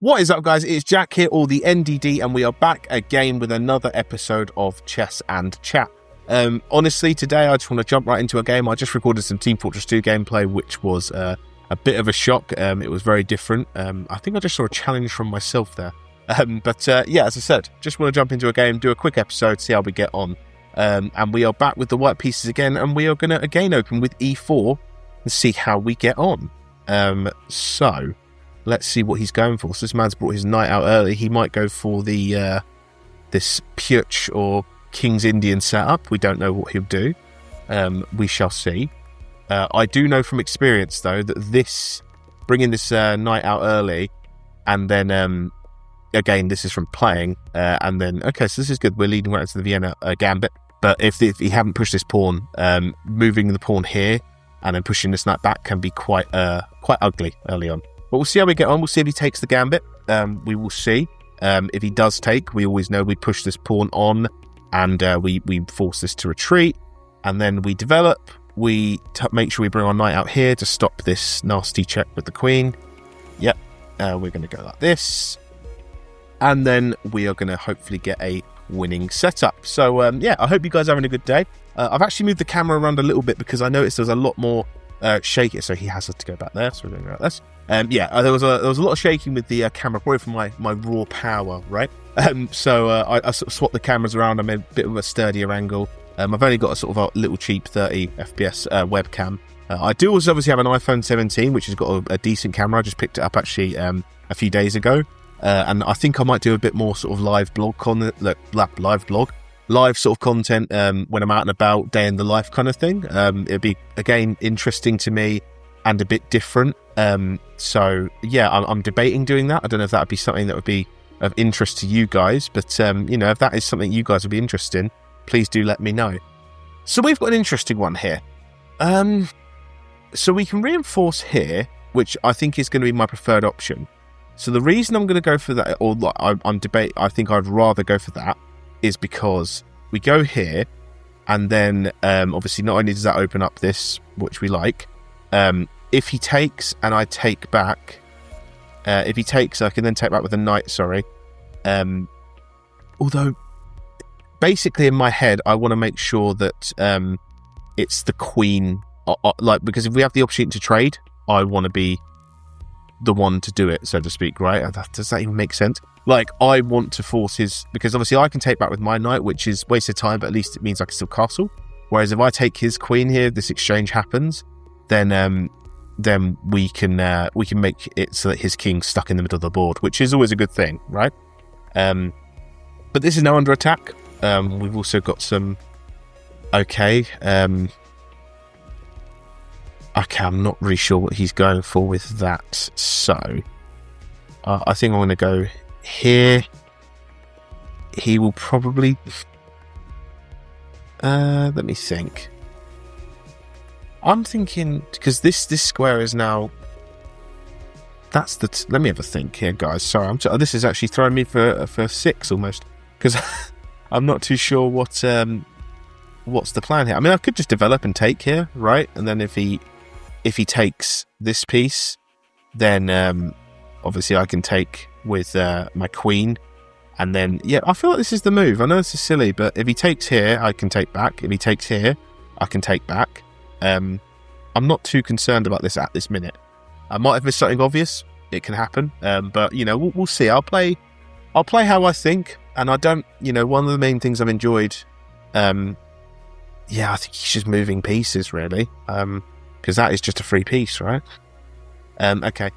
What is up, guys? It's Jack here, or the NDD, and we are back again with another episode of Chess and Chat. Honestly, today I just want to jump right into a game. I just recorded some Team Fortress 2 gameplay, which was a bit of a shock. It was very different. I think I just saw a challenge from myself there. Yeah, as I said, just want to jump into a game, do a quick episode, see how we get on. And we are back with the white pieces again, and we are going to again open with e4 and see how we get on. So let's see what he's going for. So this man's brought his knight out early. He might go for the this Puch or King's Indian setup. We don't know what he'll do. We shall see. I do know from experience, though, that this bringing this knight out early, and then again, this is from playing, and then okay, so this is good. We're leading right into the Vienna gambit. But if he hadn't pushed this pawn, moving the pawn here and then pushing this knight back can be quite ugly early on. But we'll see how we get on. We'll see if he takes the gambit. We will see. If he does take, we always know we push this pawn on, and we force this to retreat, and then we develop. We make sure we bring our knight out here to stop this nasty check with the queen. Yep, we're going to go like this, and then we are going to hopefully get a winning setup. So yeah, I hope you guys are having a good day. I've actually moved the camera around a little bit because I noticed there's a lot more shaking. So he has to go back there. So we're going to go like this. Yeah, there was a lot of shaking with the camera, probably from my raw power, right? So I sort of swapped the cameras around. I made a bit of a sturdier angle. I've only got a sort of a little cheap 30 FPS webcam. I do also obviously have an iPhone 17, which has got a decent camera. I just picked it up actually a few days ago, and I think I might do a bit more sort of live sort of content when I'm out and about, day in the life kind of thing. It'd be again interesting to me and a bit different. So yeah, I'm debating doing that. I don't know if that would be something that would be of interest to you guys, but you know, if that is something you guys would be interested in, please do let me know. So we've got an interesting one here. So we can reinforce here, which I think is going to be my preferred option. So the reason I'm going to go for that, or I think I'd rather go for that, is because we go here, and then obviously not only does that open up this, which we like, if he takes and I take back, if he takes, I can then take back with a knight, sorry. Although, basically in my head, I want to make sure that it's the queen, because if we have the opportunity to trade, I want to be the one to do it, so to speak, right? Does that even make sense? Like, I want to force his, because obviously I can take back with my knight, which is wasted time, but at least it means I can still castle. Whereas if I take his queen here, this exchange happens, then we can make it so that his king's stuck in the middle of the board, which is always a good thing, right? But this is now under attack. We've also got some okay, I'm not really sure what he's going for with that, so I think I'm going to go here. He will probably let me think. I'm thinking, because this square is now, that's the let me have a think here, guys. Sorry, this is actually throwing me for 6 almost, because I'm not too sure what's the plan here. I mean, I could just develop and take here, right? And then if he takes this piece, then obviously I can take with my queen, and then yeah, I feel like this is the move. I know this is silly, but if he takes here, I can take back. If he takes here, I can take back. I'm not too concerned about this at this minute. I might have missed something obvious. It can happen, but you know, we'll see. I'll play how I think, and I don't. You know, one of the main things I've enjoyed, yeah, I think he's just moving pieces really, because that is just a free piece, right? Okay,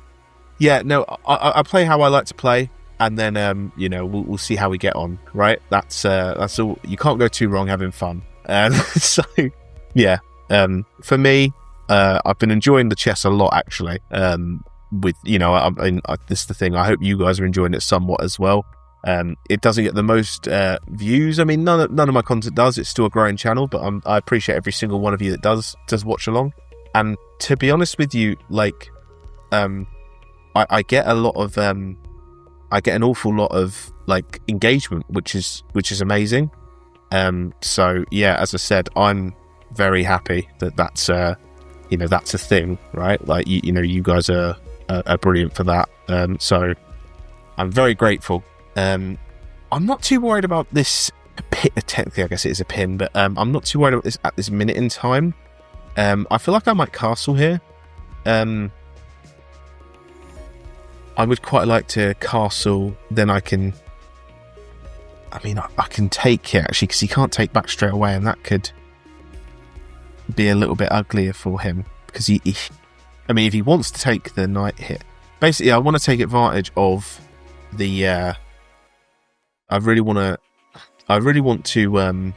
yeah, no, I play how I like to play, and then you know, we'll see how we get on, right? That's all. You can't go too wrong having fun, so yeah. For me, I've been enjoying the chess a lot, actually. With, you know, I mean, this is the thing. I hope you guys are enjoying it somewhat as well. It doesn't get the most views. I mean, none of my content does. It's still a growing channel, but I appreciate every single one of you that does watch along. And to be honest with you, like, I get a lot of, I get an awful lot of like engagement, which is amazing. So yeah, as I said, I'm very happy that's you know, that's a thing, right? Like, you know, you guys are brilliant for that. So I'm very grateful. I'm not too worried about this pin. Technically, I guess it is a pin, but I'm not too worried about this at this minute in time. I feel like I might castle here. I would quite like to castle, then I can take here, actually, because he can't take back straight away, and that could be a little bit uglier for him, because if he wants to take the knight here, basically, I want to take advantage of the, I really want to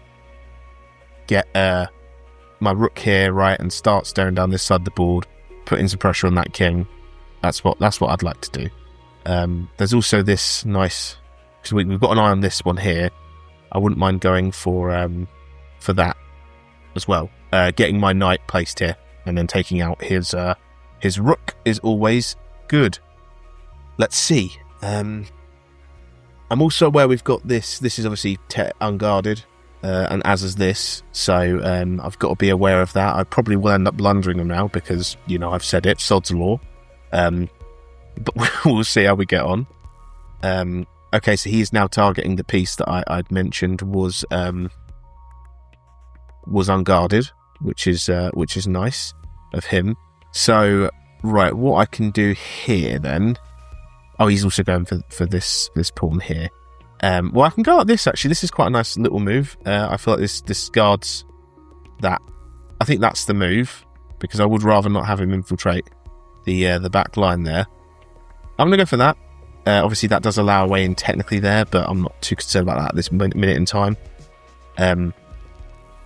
get my rook here, right, and start staring down this side of the board, putting some pressure on that king. That's what I'd like to do. There's also this nice, because we've got an eye on this one here. I wouldn't mind going for that as well. Getting my knight placed here and then taking out his rook is always good. Let's see. I'm also aware we've got this. This is obviously unguarded, and as is this. So I've got to be aware of that. I probably will end up blundering them now because I've said it. Sod's law. But we'll see how we get on. Okay, so he is now targeting the piece that I'd mentioned was unguarded, which is nice of him. So right, what I can do here then? Oh, he's also going for this pawn here. Well, I can go like this. Actually, this is quite a nice little move. I feel like this guards that. I think that's the move because I would rather not have him infiltrate the back line there. I'm going to go for that. Obviously, that does allow a way in technically there, but I'm not too concerned about that at this minute in time.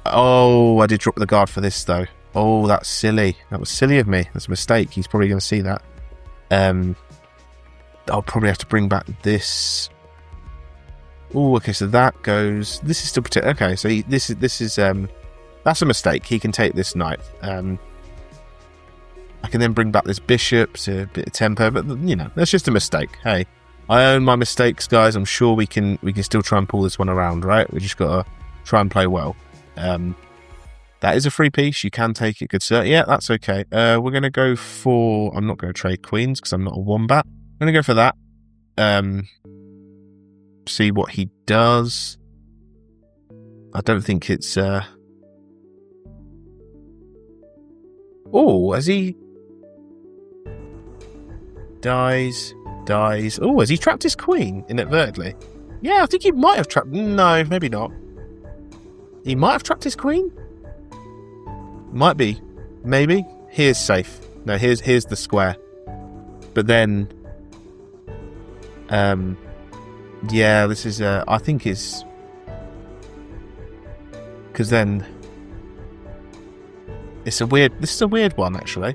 Oh, I did drop the guard for this, though. Oh, that's silly. That was silly of me. That's a mistake. He's probably going to see that. I'll probably have to bring back this. Oh, okay, so that goes... This is still protect... Okay, so this is that's a mistake. He can take this knight. I can then bring back this bishop to a bit of tempo, but that's just a mistake. Hey, I own my mistakes, guys. I'm sure we can still try and pull this one around, right? We just got to try and play well. That is a free piece. You can take it, good sir. Yeah, that's okay. We're going to go for... I'm not going to trade queens because I'm not a wombat. I'm going to go for that. See what he does. I don't think it's... Oh, has he... Dies. Oh, has he trapped his queen inadvertently? Yeah, I think he might have trapped... No, maybe not. He might have trapped his queen? Might be. Maybe. Here's safe. No, here's the square. But then... yeah, this is... I think it's... Because then... This is a weird one, actually.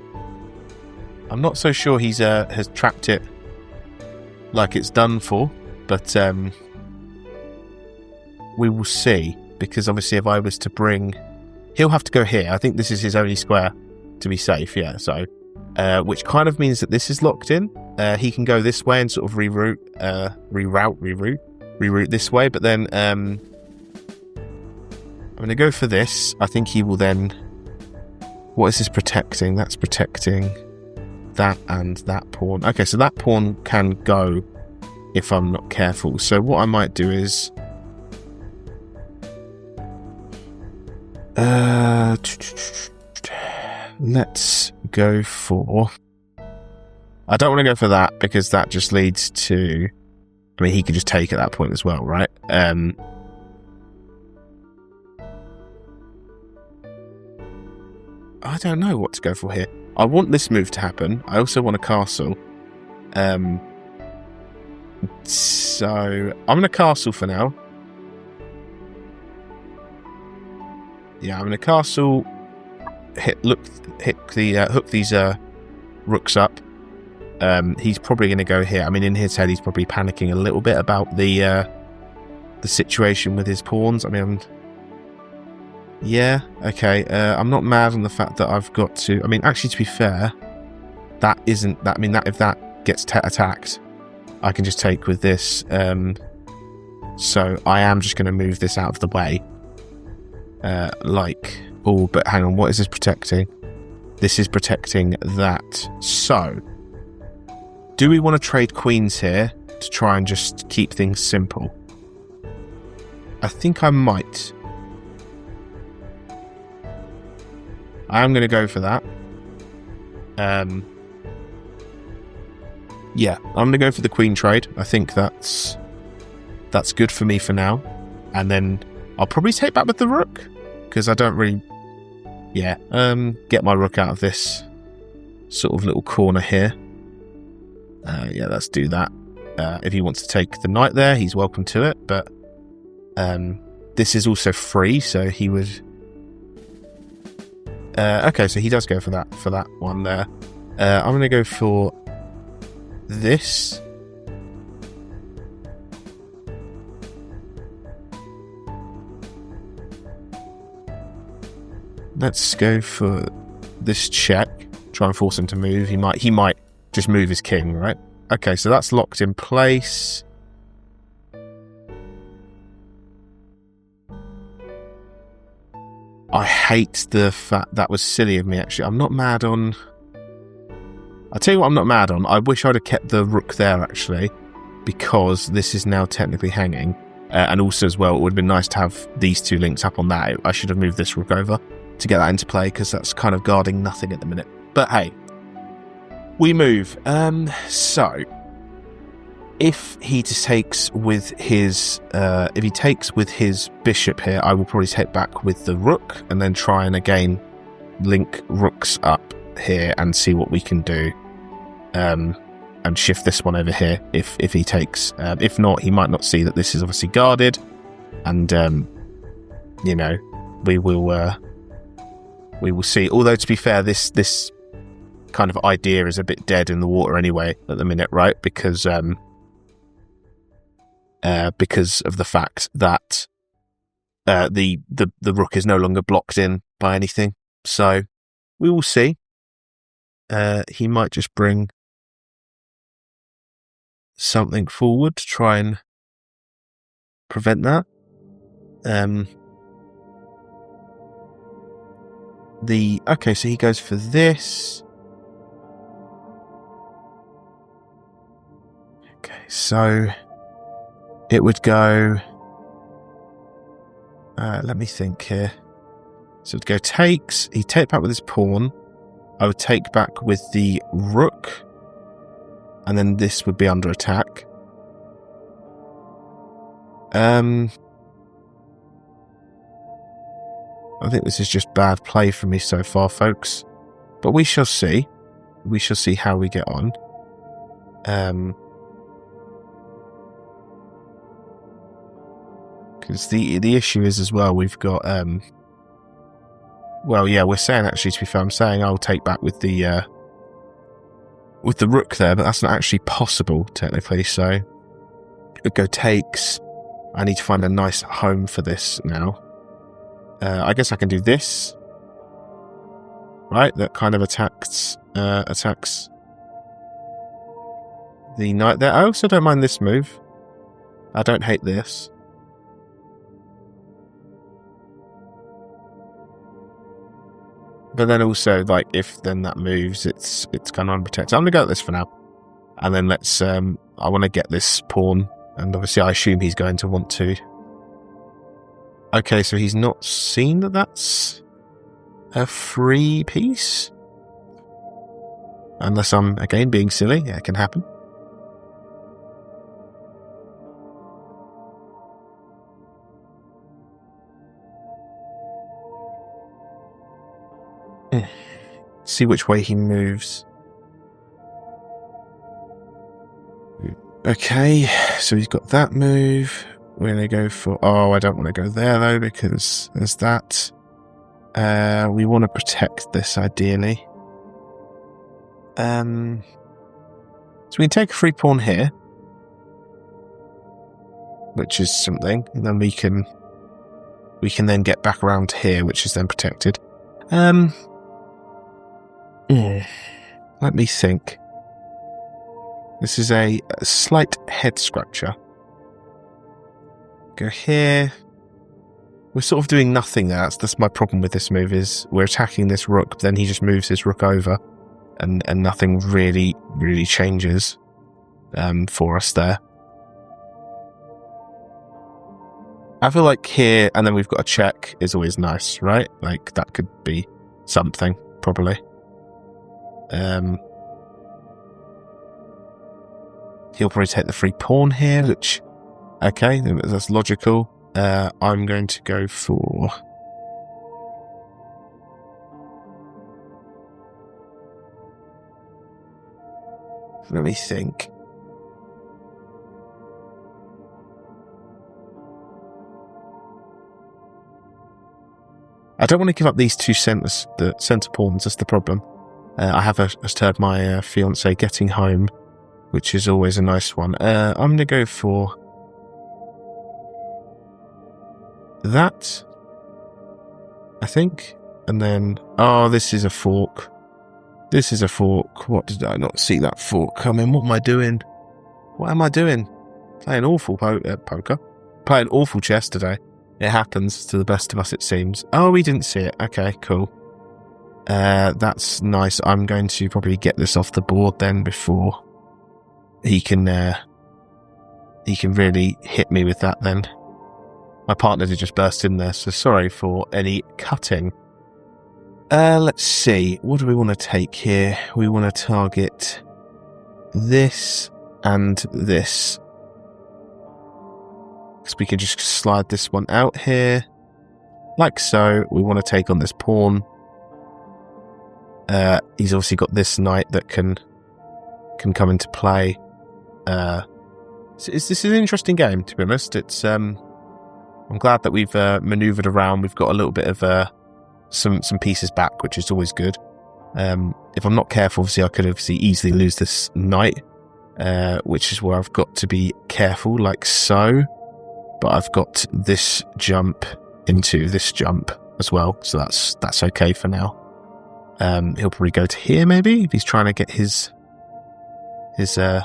I'm not so sure he's has trapped it like it's done for, but we will see, because obviously if I was to bring... He'll have to go here. I think this is his only square to be safe, yeah, so... which kind of means that this is locked in. He can go this way and sort of reroute this way, but then I'm going to go for this. I think he will then... What is this protecting? That's protecting that and that pawn. Okay, so that pawn can go if I'm not careful. So what I might do is... let's go for... I don't want to go for that because that just leads to... I mean, he could just take at that point as well, right? I don't know what to go for here. I want this move to happen. I also want a castle. So I'm going to castle for now. Yeah, I'm going to castle. Hook these rooks up. He's probably going to go here. I mean, in his head, he's probably panicking a little bit about the situation with his pawns. I mean, yeah, okay. I'm not mad on the fact that I've got to... I mean, actually, to be fair, that isn't... that. I mean, that if that gets attacked, I can just take with this. So I am just going to move this out of the way. Oh, but hang on. What is this protecting? This is protecting that. So, do we want to trade queens here? to try and just keep things simple. I think I might. I am going to go for that. Yeah, I'm going to go for the queen trade. I think that's good for me for now. And then I'll probably take back with the rook, because I don't really, get my rook out of this sort of little corner here. Let's do that. If he wants to take the knight there, he's welcome to it, but this is also free, so he would... okay, so he does go for that one there. I'm going to go for this. Let's go for this check. Try and force him to move. He might just move his king, right? Okay, so that's locked in place. I hate the fact that was silly of me, actually. I'm not mad on... I'll tell you what I'm not mad on. I wish I'd have kept the rook there, actually, because this is now technically hanging. And also, as well, it would have been nice to have these two links up on that. I should have moved this rook over to get that into play, because that's kind of guarding nothing at the minute. But hey, we move. So, if he just takes with his... if he takes with his bishop here, I will probably take back with the rook, and then try and again link rooks up here and see what we can do, and shift this one over here if he takes. If not, he might not see that this is obviously guarded, and we will see. Although, to be fair, this kind of idea is a bit dead in the water anyway at the minute, right? Because of the fact that the rook is no longer blocked in by anything. So we will see. He might just bring something forward to try and prevent that. Okay, so he goes for this. Okay, so it would go... let me think here. So it would go takes. He'd take back with his pawn. I would take back with the rook. And then this would be under attack. I think this is just bad play for me so far, folks. But we shall see. We shall see how we get on. Because the issue is as well, we've got... we're saying, actually, to be fair, I'm saying I'll take back with the rook there, but that's not actually possible, technically, so... It go takes. I need to find a nice home for this now. I guess I can do this. Right, that kind of attacks the knight there. I also don't mind this move. I don't hate this. But then also, like, if then that moves, it's kind of unprotected. I'm going to go at this for now. And then let's... I want to get this pawn. And obviously I assume he's going to want to... Okay, so he's not seen that that's a free piece? Unless I'm, again, being silly. Yeah, it can happen. See which way he moves. Okay, so he's got that move. We're going to go for... Oh, I don't want to go there, though, because there's that. We want to protect this, ideally. So we can take a free pawn here, which is something. And then we can then get back around here, which is then protected. Let me think. This is a slight head scratcher. Go here. We're sort of doing nothing there. That's my problem with this move, is we're attacking this rook, but then he just moves his rook over, and nothing really changes. for us there. I feel like here, and then we've got a check is always nice, right? Like, that could be something, probably. He'll probably take the free pawn here, which, okay, that's logical. I'm going to go for... Let me think. I don't want to give up these two centres, the centre pawns, that's the problem. I have, as heard, my fiancée getting home, which is always a nice one. I'm going to go for that, I think. And then, oh, this is a fork. This is a fork. What did I not see that fork coming? What am I doing? What am I doing? Playing awful poker. Playing awful chess today. It happens to the best of us, it seems. Oh, we didn't see it. Okay, cool. That's nice. I'm going to probably get this off the board then before he can really hit me with that then. My partner did just burst in there, so sorry for any cutting. Let's see. What do we want to take here? We want to target this and this. So we can just slide this one out here, like so. We want to take on this pawn. He's obviously got this knight that can come into play. So this is an interesting game, to be honest. It's I'm glad that we've manoeuvred around. We've got a little bit of some pieces back, which is always good. If I'm not careful, obviously I could easily lose this knight, which is where I've got to be careful, like so. But I've got this jump into this jump as well, so that's okay for now. He'll probably go to here, maybe, if he's trying to get his he's trying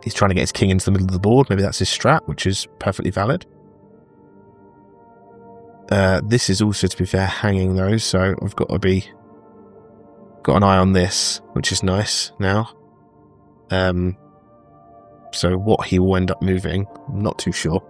to get his king into the middle of the board. Maybe that's his strat, which is perfectly valid. This is also, to be fair, hanging though, so I've got an eye on this, which is nice now. So what he will end up moving, I'm not too sure.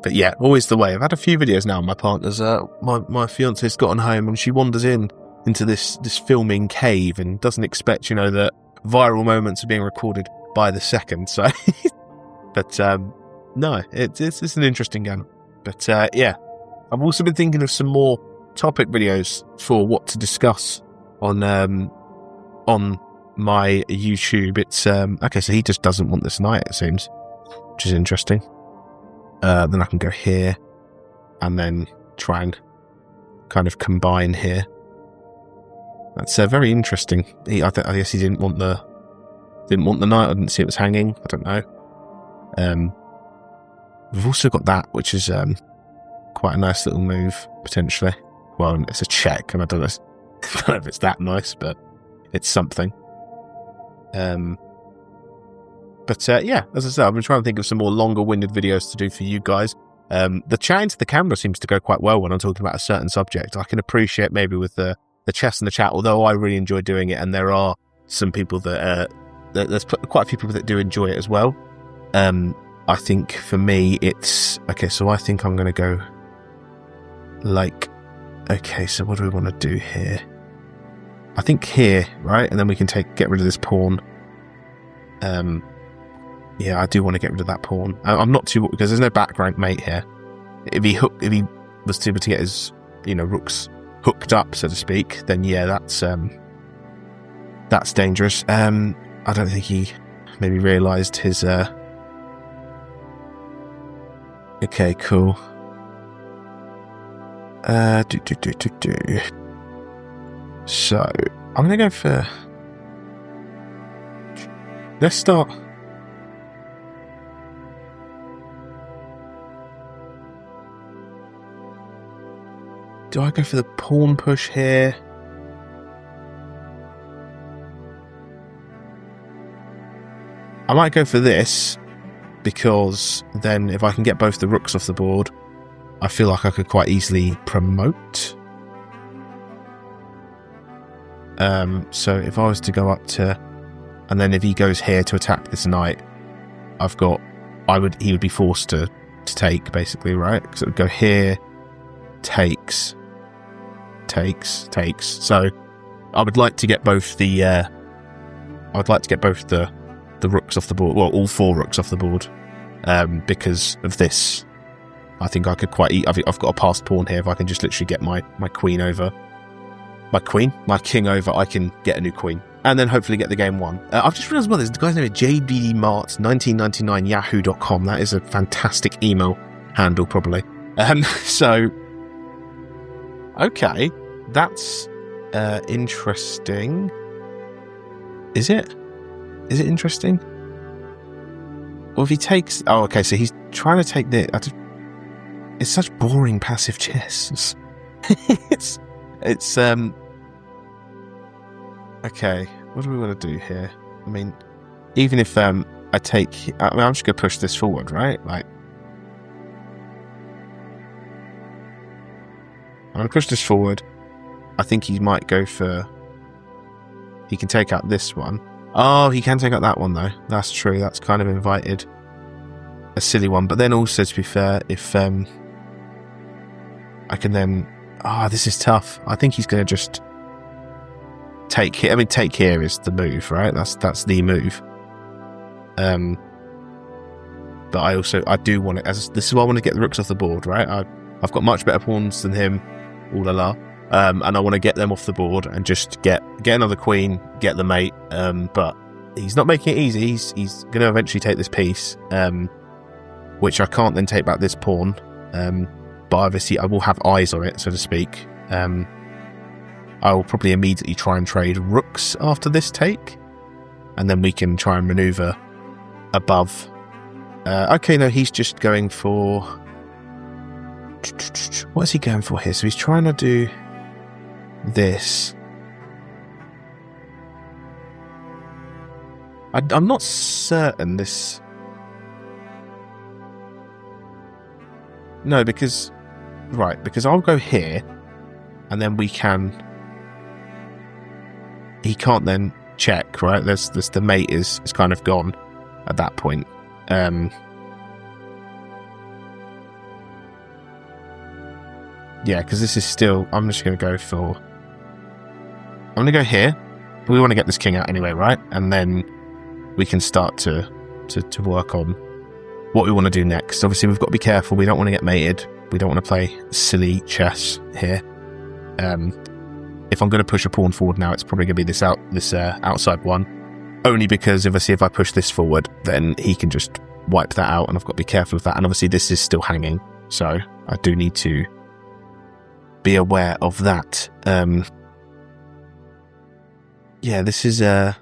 But yeah, always the way. I've had a few videos now. My partner's, my fiance's gotten home and she wanders into this filming cave and doesn't expect, that viral moments are being recorded by the second. So, but no, it's an interesting game. But yeah, I've also been thinking of some more topic videos for what to discuss on my YouTube. It's okay, so he just doesn't want this knight, it seems, which is interesting. Then I can go here and then try and kind of combine here. That's very interesting. I guess he didn't want the knight. I didn't see it was hanging. I don't know. We've also got that, which is quite a nice little move potentially. Well, it's a check, and I don't know if it's that nice, but it's something. But yeah, as I said, I've been trying to think of some more longer-winded videos to do for you guys. The chat into the camera seems to go quite well when I'm talking about a certain subject. I can appreciate maybe with the chess and the chat, although I really enjoy doing it, and there are some people that there's quite a few people that do enjoy it as well. I think for me, it's okay. So I think I'm going to go like. Okay, so what do we want to do here? I think here, right? And then we can get rid of this pawn. Yeah, I do want to get rid of that pawn. I'm not too, because there's no back rank mate here. If he was able to get his, rooks hooked up, so to speak, then yeah, that's dangerous. I don't think he maybe realised his. Okay, cool. So I'm gonna go for. Let's start. Do I go for the pawn push here? I might go for this, because then if I can get both the rooks off the board, I feel like I could quite easily promote. So if I was to go up to, and then if he goes here to attack this knight, he would be forced to take, basically, right? Because it would go here, takes. So I would like to get both the rooks off the board. Well, all 4 rooks off the board. Because of this, I think I could I've got a passed pawn here. If I can just literally get my queen over, my king over, I can get a new queen. And then hopefully get the game won. I've just realised, the guy's name is jdmart1999yahoo.com. That is a fantastic email handle, probably. So, okay, that's interesting. Is it? Is it interesting? Well, if he takes... Oh, okay, so he's trying to take this. It's such boring passive chess. It's okay, what do we want to do here? I mean, even if I'm just going to push this forward, right? Like, I'm going to push this forward. I think he might go for... He can take out this one. Oh, he can take out that one, though. That's true. That's kind of invited a silly one. But then also, to be fair, if I can then... this is tough. I think he's going to just... take here. I mean, take here is the move, right? That's the move. But I do want it as this is why I want to get the rooks off the board, right? I've got much better pawns than him, ooh la la, and I want to get them off the board and just get another queen, get the mate. But he's not making it easy. He's going to eventually take this piece, which I can't then take back this pawn. But obviously I will have eyes on it, so to speak. I will probably immediately try and trade rooks after this take, and then we can try and maneuver above. Okay, no, he's just going for... What is he going for here? So he's trying to do this. I'm not certain this... No, because... Right, because I'll go here, and then we can... He can't then check, right? There's the mate is kind of gone at that point. Yeah, because this is still... I'm just going to go for... I'm going to go here. We want to get this king out anyway, right? And then we can start to work on what we want to do next. Obviously, we've got to be careful. We don't want to get mated. We don't want to play silly chess here. If I'm going to push a pawn forward now, it's probably going to be this outside one. Only because, obviously, if I push this forward, then he can just wipe that out, and I've got to be careful of that. And obviously, this is still hanging, so I do need to be aware of that. Yeah, this is an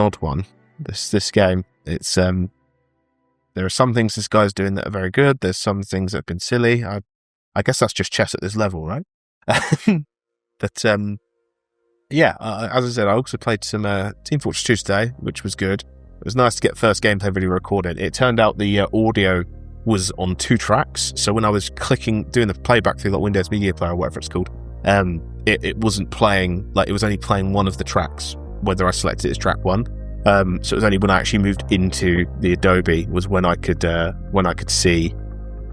odd one. This game, it's there are some things this guy's doing that are very good. There's some things that have been silly. I guess that's just chess at this level, right? But yeah, as I said, I also played some Team Fortress 2 today, which was good. It was nice to get first gameplay video recorded. It turned out the audio was on 2 tracks, so when I was doing the playback through that Windows Media Player or whatever it's called, it wasn't playing, like it was only playing one of the tracks, whether I selected it as track 1. So it was only when I actually moved into the Adobe was when I could see,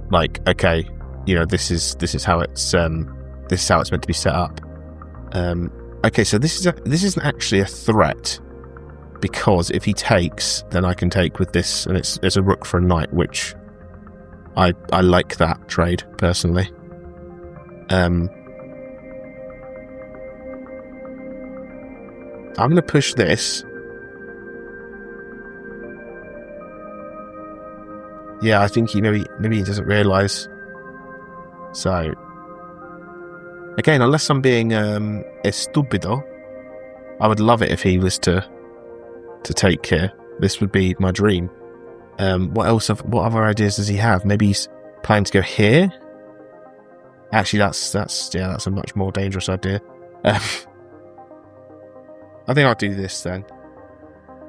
like, okay, you know, this is how it's meant to be set up. Okay, so this isn't actually a threat, because if he takes, then I can take with this, and it's a rook for a knight, which I like that trade personally. I'm going to push this. Yeah, I think maybe he doesn't realise. So again, unless I'm being estupido, I would love it if he was to take here. This would be my dream. What other ideas does he have? Maybe he's planning to go here. Actually, that's a much more dangerous idea. I think I'll do this then.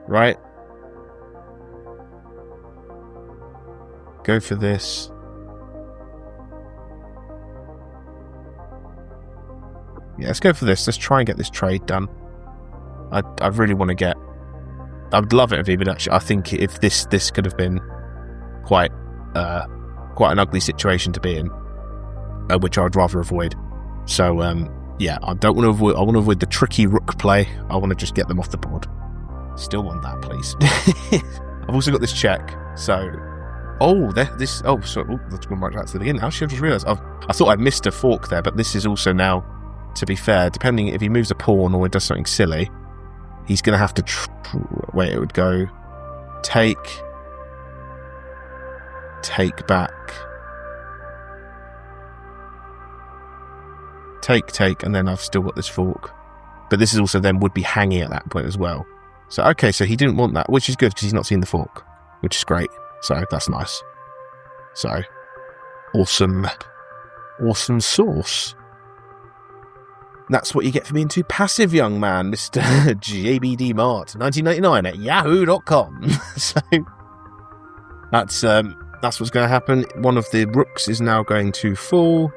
Right? Go for this. Yeah, let's go for this. Let's try and get this trade done. I really want to get... I would love it if even actually... I think if this could have been quite an ugly situation to be in, which I'd rather avoid. So, yeah, I don't want to avoid... I want to avoid the tricky rook play. I want to just get them off the board. Still want that, please. I've also got this check, so... Oh, this... Oh, sorry. Oh, that's gone right back to the beginning. Actually, I just realised... I thought I'd missed a fork there, but this is also now, to be fair, depending if he moves a pawn or he does something silly, he's going to have to... Wait, it would go... Take back... Take, and then I've still got this fork. But this is also then would be hanging at that point as well. So, okay, so he didn't want that, which is good because he's not seen the fork, which is great. So, that's nice. So, awesome sauce. That's what you get for being too passive, young man, Mr. JBD Mart, 1999 at yahoo.com. So, that's what's going to happen. One of the rooks is now going to fall,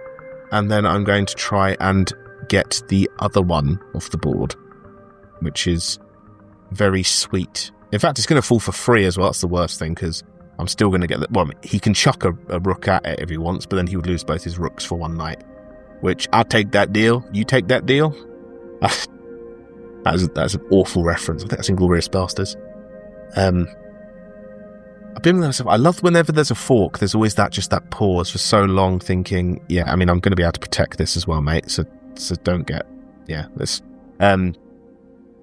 and then I'm going to try and get the other one off the board, which is very sweet. In fact, it's going to fall for free as well. That's the worst thing, because I'm still going to get... Well, he can chuck a rook at it if he wants, but then he would lose both his rooks for one night, which I'll take that deal. You take that deal? That's an awful reference. I think that's Inglourious Basterds. I've been with myself. I love whenever there's a fork, there's always that pause for so long thinking, yeah, I mean, I'm going to be able to protect this as well, mate. So don't get... Yeah, this...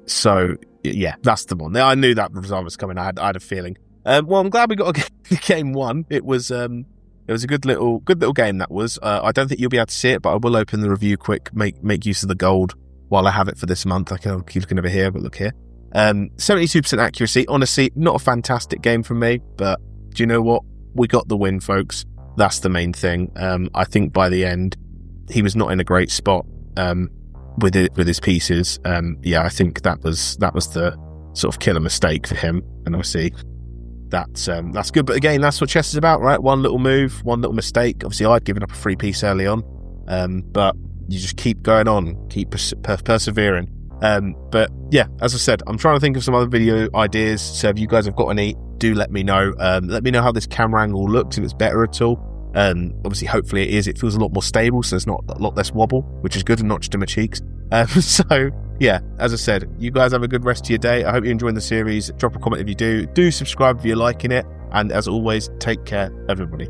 So, yeah, that's the one. I knew that result was coming. I had a feeling. Well, I'm glad we got game one. It was a good little game, that was. I don't think you'll be able to see it, but I will open the review quick, make use of the gold while I have it for this month. I can keep looking over here, but look here. 72% accuracy. Honestly, not a fantastic game from me, but do you know what? We got the win, folks. That's the main thing. I think by the end, he was not in a great spot with his pieces. Yeah, I think that was the sort of killer mistake for him, and obviously that's good. But again, that's what chess is about, right? One little move, one little mistake. Obviously, I'd given up a free piece early on, but you just keep going on, keep persevering. But yeah, as I said, I'm trying to think of some other video ideas. So if you guys have got any, do let me know. Let me know how this camera angle looks, if it's better at all. Obviously, hopefully it is. It feels a lot more stable, so there's not a lot less wobble, which is good, and not just in my cheeks. So yeah, as I said, you guys have a good rest of your day. I hope you're enjoying the series. Drop a comment if you do. Do subscribe if you're liking it. And as always, take care, everybody.